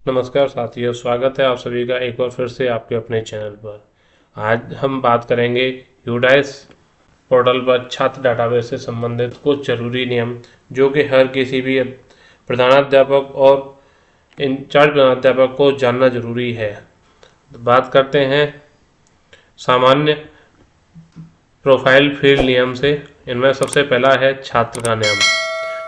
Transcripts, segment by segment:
नमस्कार साथियों, स्वागत है आप सभी का एक बार फिर से आपके अपने चैनल पर। आज हम बात करेंगे यूडाइस पोर्टल पर छात्र डाटाबेस से संबंधित कुछ जरूरी नियम जो कि हर किसी भी प्रधानाध्यापक और इंचार्ज प्रधानाध्यापक को जानना जरूरी है। बात करते हैं सामान्य प्रोफाइल फील्ड नियम से। इनमें सबसे पहला है छात्र का नाम।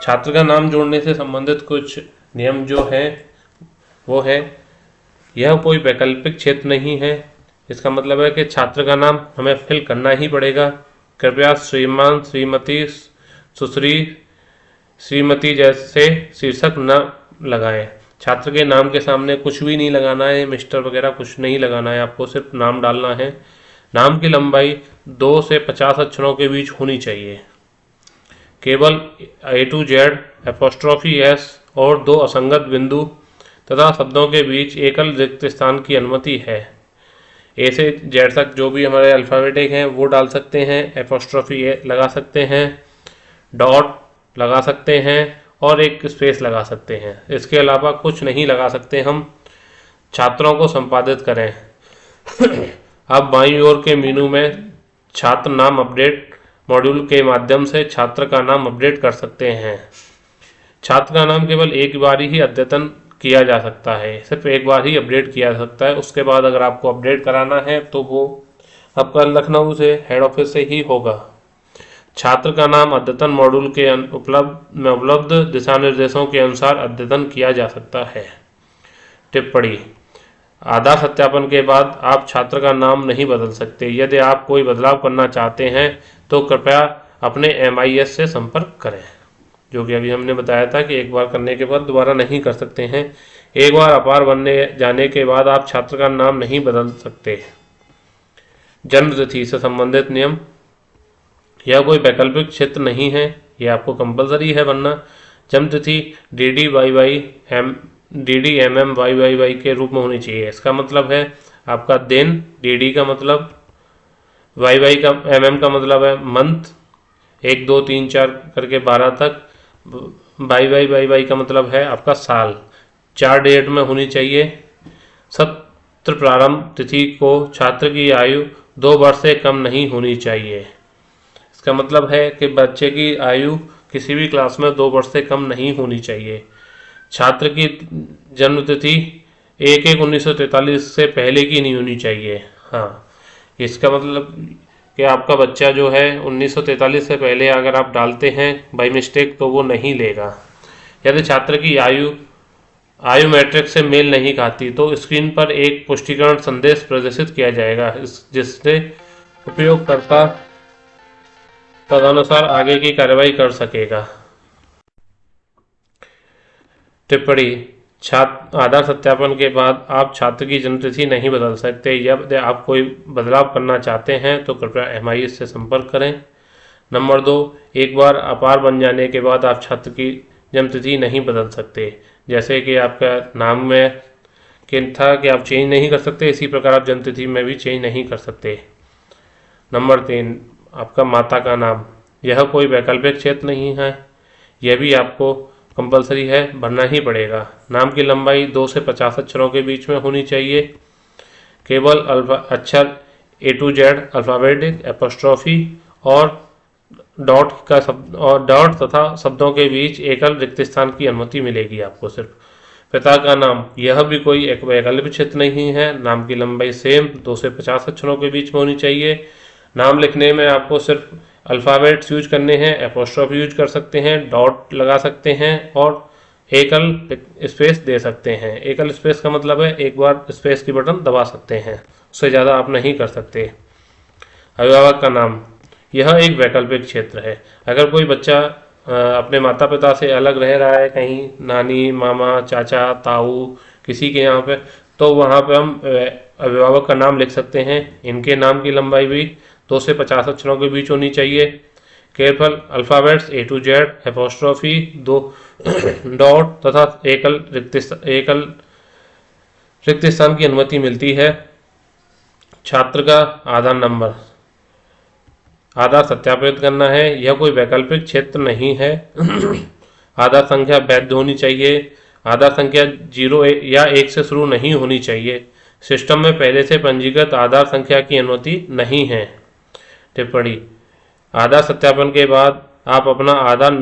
छात्र का नाम जोड़ने से संबंधित कुछ नियम जो है वो है, यह कोई वैकल्पिक क्षेत्र नहीं है। इसका मतलब है कि छात्र का नाम हमें फिल करना ही पड़ेगा। कृपया श्रीमान, श्रीमती, सुश्री, श्रीमती जैसे शीर्षक न लगाएं। छात्र के नाम के सामने कुछ भी नहीं लगाना है, मिस्टर वगैरह कुछ नहीं लगाना है, आपको सिर्फ नाम डालना है। नाम की लंबाई 2 से 50 अक्षरों के बीच होनी चाहिए। केवल A to Z, apostrophe S और 2 असंगत बिंदु तथा शब्दों के बीच एकल रिक्त स्थान की अनुमति है। ए से जेड तक जो भी हमारे अल्फ़ाबेटिक हैं वो डाल सकते हैं, एपोस्ट्रॉफी ए लगा सकते हैं, डॉट लगा सकते हैं और एक स्पेस लगा सकते हैं। इसके अलावा कुछ नहीं लगा सकते हम। छात्रों को संपादित करें। अब बाईं ओर के मेनू में छात्र नाम अपडेट मॉड्यूल के माध्यम से छात्र का नाम अपडेट कर सकते हैं। छात्र का नाम केवल एक बार ही अद्यतन किया जा सकता है, सिर्फ एक बार ही अपडेट किया जा सकता है। उसके बाद अगर आपको अपडेट कराना है तो वो आपका लखनऊ से हेड ऑफिस से ही होगा। छात्र का नाम अद्यतन मॉड्यूल के उपलब्ध दिशा निर्देशों के अनुसार अद्यतन किया जा सकता है। टिप्पणी: आधार सत्यापन के बाद आप छात्र का नाम नहीं बदल सकते। यदि आप कोई बदलाव करना चाहते हैं तो कृपया अपने MIS से संपर्क करें। जो कि अभी हमने बताया था कि एक बार करने के बाद दोबारा नहीं कर सकते हैं। एक बार अपार बनने जाने के बाद आप छात्र का नाम नहीं बदल सकते। जन्म तिथि से संबंधित नियम। यह कोई वैकल्पिक क्षेत्र नहीं है, यह आपको कंपलसरी है बनना। जन्म तिथि DDMMYYY के रूप में होनी चाहिए। इसका मतलब है आपका दिन, DD का मतलब, YY का MM का मतलब है मंथ, 1 2 3 4 करके 12 तक। YY का मतलब है आपका साल। 4 डेट में होनी चाहिए। सत्र प्रारंभ तिथि को छात्र की आयु 2 वर्ष से कम नहीं होनी चाहिए। इसका मतलब है कि बच्चे की आयु किसी भी क्लास में 2 वर्ष से कम नहीं होनी चाहिए। छात्र की जन्म तिथि 1/1/1943 से पहले की नहीं होनी चाहिए। हाँ, इसका मतलब कि आपका बच्चा जो है 1943 से पहले अगर आप डालते हैं बाई मिस्टेक तो वो नहीं लेगा। यदि छात्र की आयु मैट्रिक्स से मेल नहीं खाती तो स्क्रीन पर एक पुष्टिकरण संदेश प्रदर्शित किया जाएगा, जिससे उपयोगकर्ता तदनुसार आगे की कार्रवाई कर सकेगा। टिप्पणी: आधार सत्यापन के बाद आप छात्र की जन्मतिथि नहीं बदल सकते। यदि आप कोई बदलाव करना चाहते हैं तो कृपया MIS से संपर्क करें। नंबर 2, एक बार अपार बन जाने के बाद आप छात्र की जन्मतिथि नहीं बदल सकते। जैसे कि आपका नाम में था कि आप चेंज नहीं कर सकते, इसी प्रकार आप जन्मतिथि में भी चेंज नहीं कर सकते। नंबर 3, आपका माता का नाम। यह कोई वैकल्पिक क्षेत्र नहीं है, यह भी आपको कंपलसरी है, भरना ही पड़ेगा। नाम की लंबाई 2 से 50 अक्षरों के बीच में होनी चाहिए। केवल अक्षर A to Z, alphabetic, apostrophe और डॉट तथा शब्दों के बीच एकल रिक्त स्थान की अनुमति मिलेगी आपको सिर्फ। पिता का नाम, यह भी कोई एक वैकल्पिक क्षेत्र नहीं है। नाम की लंबाई सेम 2 से 50 अक्षरों के बीच में होनी चाहिए। नाम लिखने में आपको सिर्फ अल्फ़ाबेट्स यूज करने हैं, एपोस्ट्रॉफी यूज कर सकते हैं, डॉट लगा सकते हैं और एकल स्पेस दे सकते हैं। एकल स्पेस का मतलब है एक बार स्पेस की बटन दबा सकते हैं, उससे ज़्यादा आप नहीं कर सकते। अभिभावक का नाम, यह एक वैकल्पिक क्षेत्र है। अगर कोई बच्चा अपने माता पिता से अलग रह रहा है, कहीं नानी, मामा, चाचा, ताऊ किसी के यहाँ पे, तो वहाँ पे हम अभिभावक का नाम लिख सकते हैं। इनके नाम की लंबाई भी 2 से 50 अक्षरों के बीच होनी चाहिए। केवल alphabets A to Z, apostrophe, 2 dot तथा एकल रिक्त स्थान की अनुमति मिलती है। छात्र का आधार नंबर, आधार सत्यापित करना है, यह कोई वैकल्पिक क्षेत्र नहीं है। आधार संख्या वैध होनी चाहिए आधार संख्या 0 या 1 से शुरू नहीं होनी चाहिए। सिस्टम में पहले से पंजीकृत आधार संख्या की अनुमति नहीं है। टिप्पणी: आधार सत्यापन के बाद आप अपना आधार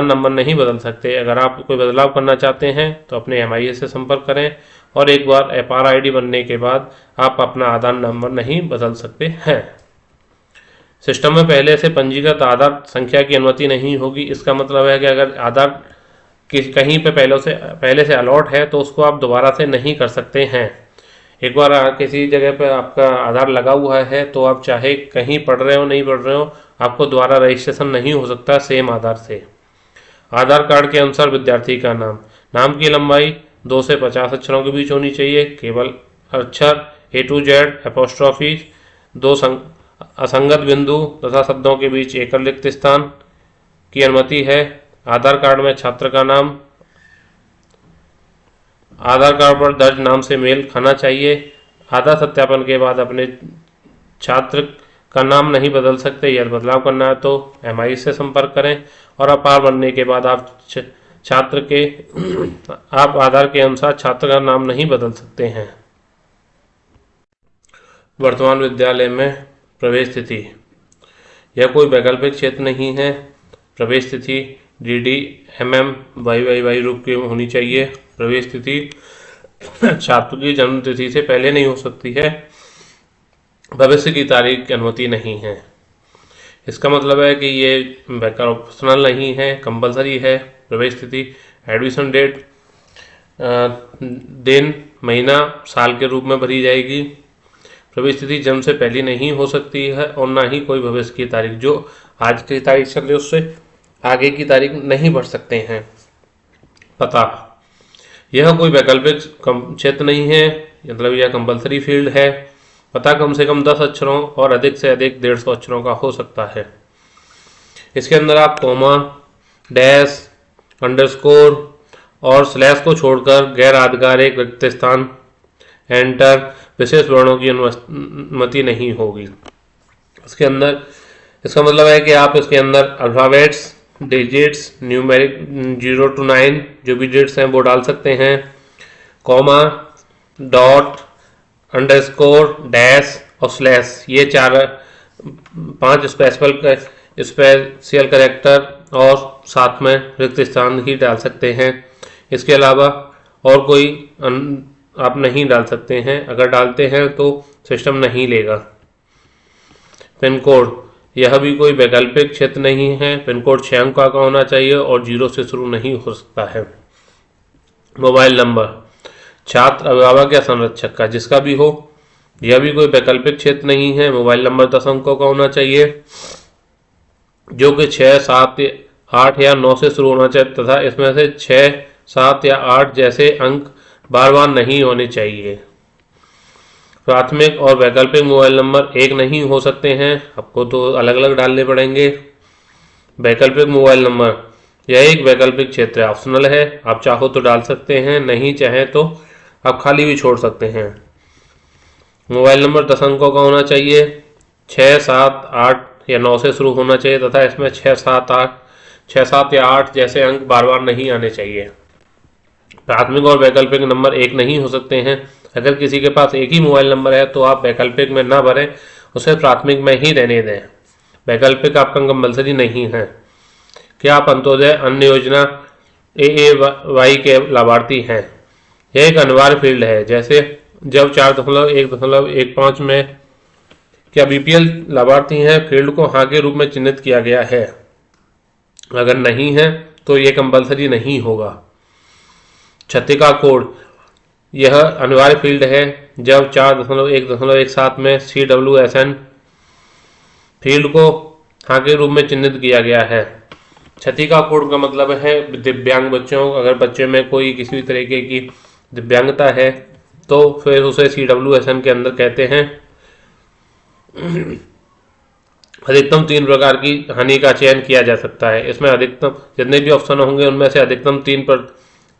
नंबर नहीं बदल सकते। अगर आप कोई बदलाव करना चाहते हैं तो अपने MIS से संपर्क करें और एक बार FR ID बनने के बाद आप अपना आधार नंबर नहीं बदल सकते हैं। सिस्टम में पहले से पंजीकृत आधार संख्या की अनुमति नहीं होगी। इसका मतलब है कि अगर आधार कहीं पे पहले से अलॉट है तो उसको आप दोबारा से नहीं कर सकते हैं। एक बार किसी जगह पर आपका आधार लगा हुआ है तो आप चाहे कहीं पढ़ रहे हो नहीं पढ़ रहे हो, आपको दोबारा रजिस्ट्रेशन नहीं हो सकता सेम आधार से। आधार कार्ड के अनुसार विद्यार्थी का नाम की लंबाई 2 से 50 अक्षरों के बीच होनी चाहिए। केवल अक्षर A to Z, एपोस्ट्रॉफी, 2 असंगत बिंदु तथा शब्दों के बीच एकल रिक्त स्थान की अनुमति है। आधार कार्ड में छात्र का नाम आधार कार्ड पर दर्ज नाम से मेल खाना चाहिए। आधार सत्यापन के बाद अपने छात्र का नाम नहीं बदल सकते। यदि बदलाव करना है तो MIS से संपर्क करें और अपार बनने के बाद आप आधार के अनुसार छात्र का नाम नहीं बदल सकते हैं। वर्तमान विद्यालय में प्रवेश तिथि: यह कोई वैकल्पिक क्षेत्र नहीं है। प्रवेश तिथि DD MM YYY रूप की होनी चाहिए। प्रवेश तिथि छात्र की जन्म तिथि से पहले नहीं हो सकती है। भविष्य की तारीख की अनुमति नहीं है। इसका मतलब है कि ये ऑप्शनल नहीं है, कंपलसरी है। प्रवेश तिथि एडमिशन डेट दिन, महीना, साल के रूप में भरी जाएगी। प्रवेश तिथि जन्म से पहले नहीं हो सकती है और ना ही कोई भविष्य की तारीख, जो आज की तारीख चल रही है उससे आगे की तारीख नहीं भर सकते हैं। पता: यह कोई वैकल्पिक क्षेत्र नहीं है, मतलब यह कंपलसरी फील्ड है। पता कम से कम 10 अक्षरों और अधिक से अधिक 150 अक्षरों का हो सकता है। इसके अंदर आप कॉमा, डैश, अंडरस्कोर और स्लैश को छोड़कर गैर आधिकारिक रिक्त स्थान, एंटर, विशेष वर्णों की अनुमति नहीं होगी। इसके अंदर इसका मतलब है कि आप इसके अंदर अल्फ़ाबेट्स, डिजिट्स, न्यूमेरिक 0 to 9 जो भी डिजिट्स हैं वो डाल सकते हैं। कॉमा, डॉट, अंडरस्कोर, डैश और स्लैश, ये 5 स्पेशल कैरेक्टर और साथ में रिक्त स्थान ही डाल सकते हैं। इसके अलावा और कोई आप नहीं डाल सकते हैं। अगर डालते हैं तो सिस्टम नहीं लेगा। पिन कोड: यह भी कोई वैकल्पिक क्षेत्र नहीं है। पिन कोड 6 अंक का होना चाहिए और 0 से शुरू नहीं हो सकता है। मोबाइल नंबर: छात्र, अभिभावक या संरक्षक का, जिसका भी हो, यह भी कोई वैकल्पिक क्षेत्र नहीं है। मोबाइल नंबर 10 अंकों का होना चाहिए, जो कि 6, 7, 8 या 9 से शुरू होना चाहिए तथा इसमें से 6, 7 या 8 जैसे अंक बार बार नहीं होने चाहिए। प्राथमिक और वैकल्पिक मोबाइल नंबर एक नहीं हो सकते हैं, आपको तो अलग अलग डालने पड़ेंगे। वैकल्पिक मोबाइल नंबर: यह एक वैकल्पिक क्षेत्र है, ऑप्शनल है। आप चाहो तो डाल सकते हैं, नहीं चाहे तो आप खाली भी छोड़ सकते हैं। मोबाइल नंबर 10 अंकों का होना चाहिए, 6, 7, 8 या 9 से शुरू होना चाहिए तथा इसमें 6, 7 या 8 जैसे अंक बार बार नहीं आने चाहिए। प्राथमिक और वैकल्पिक नंबर एक नहीं हो सकते हैं। अगर किसी के पास एक ही मोबाइल नंबर है तो आप वैकल्पिक में ना भरें, उसे प्राथमिक में ही रहने दें। वैकल्पिक आपका कंपलसरी नहीं है। क्या आप अंत्योदय अन्न योजना AAY के लाभार्थी हैं? यह एक अनिवार्य फील्ड है। जैसे जब 4.1.15 में क्या BPL लाभार्थी हैं, फील्ड को हाँ के रूप में चिन्हित किया गया है। अगर नहीं है तो यह कंपलसरी नहीं होगा। छत्तिका कोड: यह अनिवार्य फील्ड है। जब 4.1.17 में CWSN फील्ड को हाँ के रूप में चिन्हित किया गया है। छत्तिका कोड का मतलब है दिव्यांग बच्चों, अगर बच्चे में कोई किसी भी तरीके की दिव्यांगता है तो फिर उसे CWSN के अंदर कहते हैं। अधिकतम 3 प्रकार की हानि का चयन किया जा सकता है। इसमें अधिकतम जितने भी ऑप्शन होंगे उनमें से अधिकतम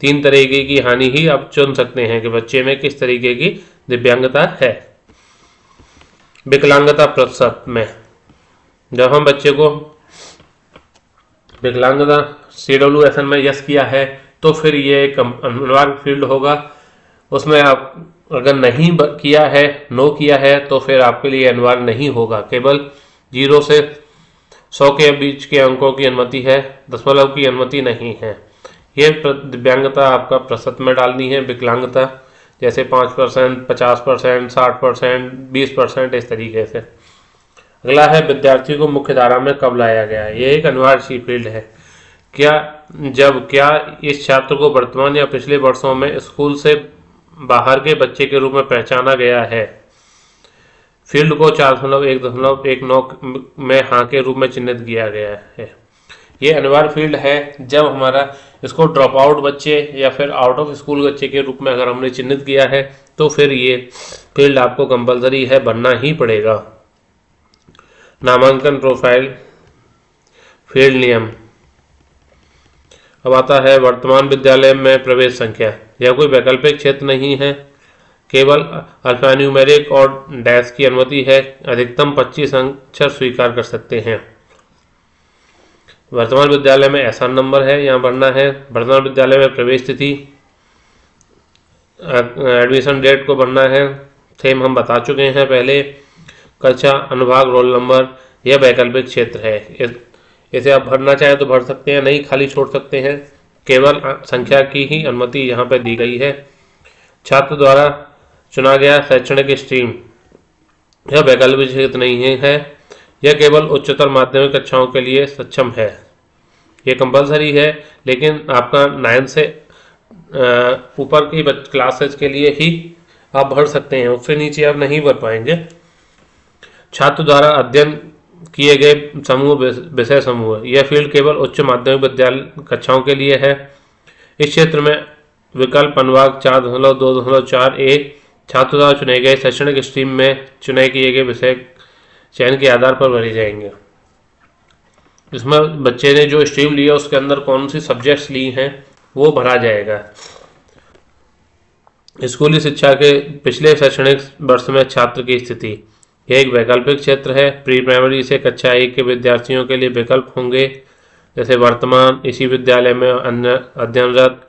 3 तरीके की हानि ही आप चुन सकते हैं कि बच्चे में किस तरीके की दिव्यांगता है। विकलांगता प्रतिशत में जब हम बच्चे को विकलांगता CWSN में यस किया है तो फिर ये एक अनिवार्य फील्ड होगा। उसमें आप अगर नहीं किया है, नो किया है, तो फिर आपके लिए अनिवार्य नहीं होगा। केवल 0 से 100 के बीच के अंकों की अनुमति है, दशमलव की अनुमति नहीं है। ये दिव्यांगता आपका प्रतिशत में डालनी है, विकलांगता, जैसे 5%, 50%, 60%, 20%, इस तरीके से। अगला है विद्यार्थी को मुख्य धारा में कब लाया गया है। ये एक अनिवार्य सी फील्ड है। क्या इस छात्र को वर्तमान या पिछले वर्षों में स्कूल से बाहर के बच्चे के रूप में पहचाना गया है। फील्ड को 4.1.19 में हाँ के रूप में चिन्हित किया गया है। ये अनिवार्य फील्ड है। जब हमारा इसको ड्रॉप आउट बच्चे या फिर आउट ऑफ स्कूल बच्चे के रूप में अगर हमने चिन्हित किया है, तो फिर ये फील्ड आपको कंपलसरी है, बनना ही पड़ेगा। नामांकन प्रोफाइल फील्ड नियम। अब आता है वर्तमान विद्यालय में प्रवेश संख्या। यह कोई वैकल्पिक क्षेत्र नहीं है, केवल अल्फान्यूमेरिक और डैश की अनुमति है। अधिकतम 25 अक्षर स्वीकार कर सकते हैं। वर्तमान विद्यालय में ऐसा नंबर है, यहाँ भरना है। वर्तमान विद्यालय में प्रवेश तिथि, एडमिशन डेट को भरना है। थीम हम बता चुके हैं पहले। कक्षा, अनुभाग, रोल नंबर, यह वैकल्पिक क्षेत्र है। इसे आप भरना चाहे तो भर सकते हैं, नहीं खाली छोड़ सकते हैं। केवल संख्या की ही अनुमति यहाँ पर दी गई है। छात्र द्वारा चुना गया शैक्षणिक स्ट्रीम, यह वैकल्पिक क्षेत्र नहीं है। यह केवल उच्चतर माध्यमिक कक्षाओं के लिए सक्षम है। यह कंपलसरी है, लेकिन आपका 9 से ऊपर की क्लासेज के लिए ही आप भर सकते हैं, उससे नीचे आप नहीं भर पाएंगे। छात्र द्वारा अध्ययन किए गए समूह, विषय समूह, यह फील्ड केवल उच्च माध्यमिक विद्यालय कक्षाओं के लिए है। इस क्षेत्र में विकल्प अनुभाग 4.2.4 छात्र द्वारा चुने गए शैक्षणिक स्ट्रीम में चुने किए गए विषय चयन के आधार पर भरे जाएंगे। इसमें बच्चे ने जो स्ट्रीम लिया उसके अंदर कौन सी सब्जेक्ट्स ली हैं वो भरा जाएगा। स्कूली शिक्षा के पिछले शैक्षणिक वर्ष में छात्र की स्थिति, यह एक वैकल्पिक क्षेत्र है। प्री प्राइमरी से कक्षा 1 के विद्यार्थियों के लिए विकल्प होंगे, जैसे वर्तमान, इसी विद्यालय में अध्ययनरत,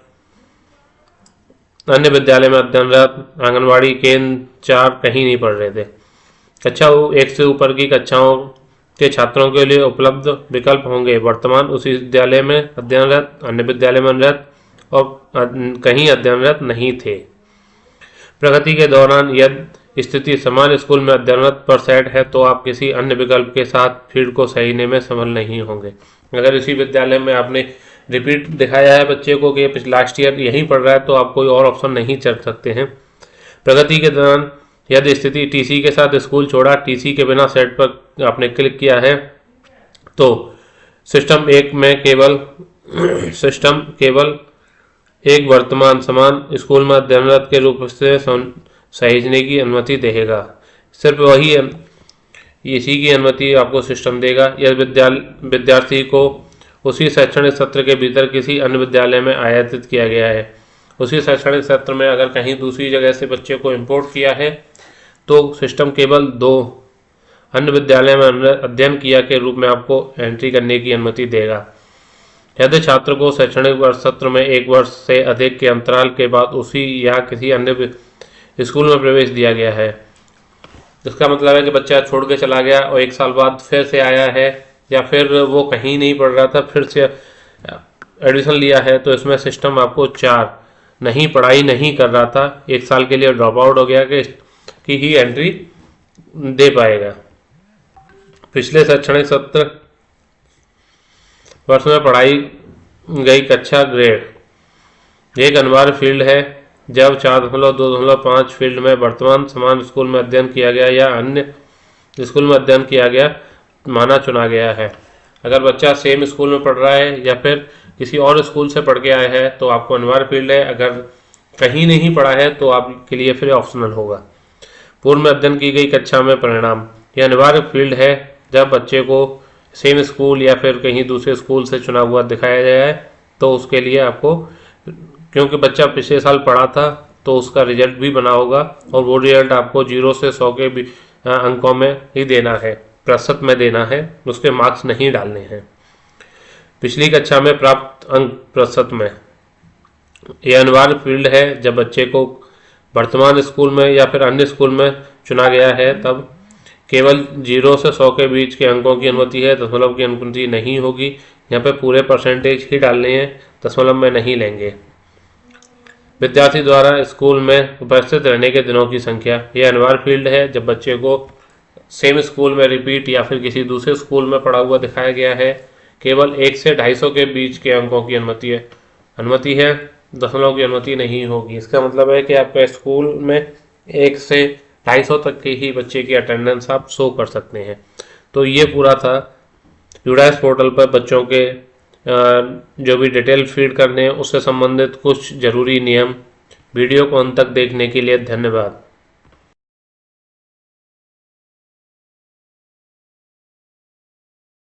अन्य विद्यालय में अध्ययनरत, आंगनवाड़ी केंद्र 4 कहीं नहीं पढ़ रहे थे। कक्षा 1 से ऊपर की कक्षाओं के छात्रों के लिए उपलब्ध विकल्प होंगे, वर्तमान, उसी विद्यालय में अध्ययनरत, अन्य विद्यालय में अध्ययनरत और कहीं अध्ययनरत नहीं थे। प्रगति के दौरान यदि स्थिति समान स्कूल में अध्ययनरत पर सेट है तो आप किसी अन्य विकल्प के साथ फील्ड को सहीने में सफल नहीं होंगे। अगर इसी विद्यालय में आपने रिपीट दिखाया है बच्चे को कि लास्ट ईयर यहीं पढ़ रहा है, तो आप कोई और ऑप्शन नहीं चल सकते हैं। प्रगति के दौरान यदि स्थिति टीसी के साथ स्कूल छोड़ा, टीसी के बिना सेट पर आपने क्लिक किया है, तो सिस्टम केवल एक वर्तमान समान स्कूल में अध्ययनरत के रूप से सहेजने की अनुमति देगा। सिर्फ वही इसी की अनुमति आपको सिस्टम देगा। यदि विद्यार्थी को उसी शैक्षणिक सत्र के भीतर किसी अन्य विद्यालय में आयातित किया गया है, उसी शैक्षणिक सत्र में अगर कहीं दूसरी जगह से बच्चे को इंपोर्ट किया है, तो सिस्टम केवल 2 अन्य विद्यालय में अध्ययन किया के रूप में आपको एंट्री करने की अनुमति देगा। यदि छात्र को शैक्षणिक वर्ष सत्र में 1 वर्ष से अधिक के अंतराल के बाद उसी या किसी अन्य स्कूल में प्रवेश दिया गया है, इसका मतलब है कि बच्चा छोड़ के चला गया और 1 साल बाद फिर से आया है, या फिर वो कहीं नहीं पढ़ रहा था फिर से एडमिशन लिया है, तो इसमें सिस्टम आपको 4 नहीं पढ़ाई नहीं कर रहा था, 1 साल के लिए ड्रॉप आउट हो गया कि ही एंट्री दे पाएगा। पिछले शैक्षणिक सत्र वर्ष में पढ़ाई गई कक्षा ग्रेड एक अनिवार्य फील्ड है। जब 4.2.5 फील्ड में वर्तमान समान स्कूल में अध्ययन किया गया या अन्य स्कूल में अध्ययन किया गया माना चुना गया है। अगर बच्चा सेम स्कूल में पढ़ रहा है या फिर किसी और स्कूल से पढ़ के आया है तो आपको अनिवार्य फील्ड है। अगर कहीं नहीं पढ़ा है तो आपके लिए फिर ऑप्शनल होगा। पूर्व में अध्ययन की गई कक्षा में परिणाम, यह अनिवार्य फील्ड है। जब बच्चे को सेम स्कूल या फिर कहीं दूसरे स्कूल से चुना हुआ दिखाया गया है तो उसके लिए आपको, क्योंकि बच्चा पिछले साल पढ़ा था तो उसका रिजल्ट भी बना होगा और वो रिजल्ट आपको 0 से 100 के अंकों में ही देना है, प्रतिशत में देना है, उसके मार्क्स नहीं डालने हैं। पिछली कक्षा में प्राप्त अंक प्रतिशत में, यह अनिवार्य फील्ड है जब बच्चे को वर्तमान स्कूल में या फिर अन्य स्कूल में चुना गया है तब केवल 0 से 100 के बीच के अंकों की अनुमति है, दशमलव की अनुमति नहीं होगी। यहाँ पे पूरे परसेंटेज ही डालने हैं, दशमलव में नहीं लेंगे। विद्यार्थी द्वारा स्कूल में उपस्थित रहने के दिनों की संख्या, यह अनिवार्य फील्ड है जब बच्चे को सेम स्कूल में रिपीट या फिर किसी दूसरे स्कूल में पढ़ा हुआ दिखाया गया है। केवल 1 से 250 के बीच के अंकों की अनुमति है, दशमलव की अनुमति नहीं होगी। इसका मतलब है कि आपका स्कूल में 1 से 250 तक के ही बच्चे की अटेंडेंस आप शो कर सकते हैं। तो ये पूरा था यूडाइस पोर्टल पर बच्चों के जो भी डिटेल फीड करने हैं उससे संबंधित कुछ ज़रूरी नियम। वीडियो को अंत तक देखने के लिए धन्यवाद।